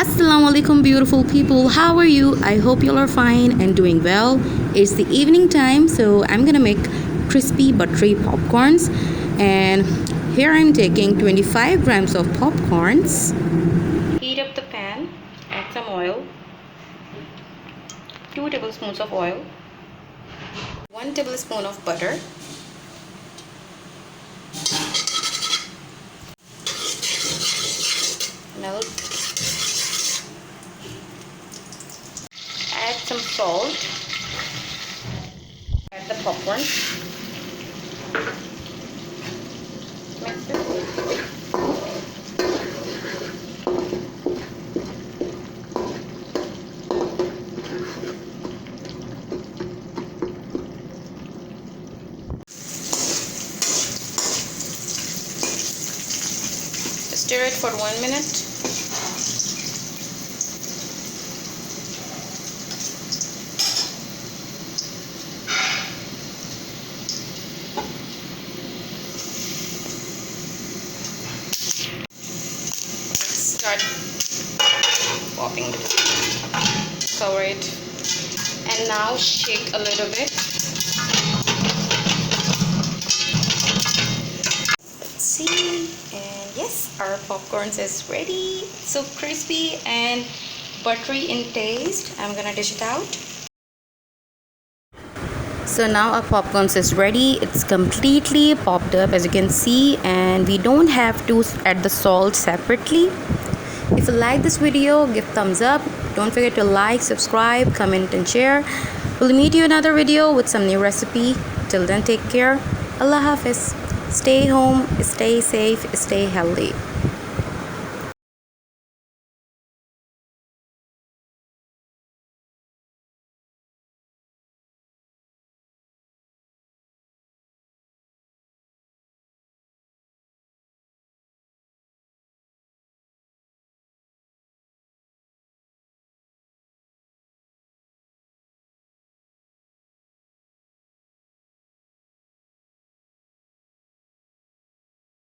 Assalamu alaikum, beautiful people. How are you? I hope you all are fine and doing well. It's the evening time, so I'm gonna make crispy buttery popcorns. And here I'm taking 25 grams of popcorns. Heat up the pan, add some oil, 2 tablespoons of oil, 1 tablespoon of butter, melt, add some salt, add the popcorn, mix it. Stir it for 1 minute. Start popping it. Cover it. And now shake a little bit. Let's see. And yes, our popcorns is ready. So crispy and buttery in taste. I'm gonna dish it out. So now our popcorns is ready. It's completely popped up, as you can see, and we don't have to add the salt separately. If you like this video, give thumbs up. Don't forget to like, subscribe, comment and share. We'll meet you in another video with some new recipe. Till then, take care. Allah Hafiz. Stay home, stay safe, stay healthy.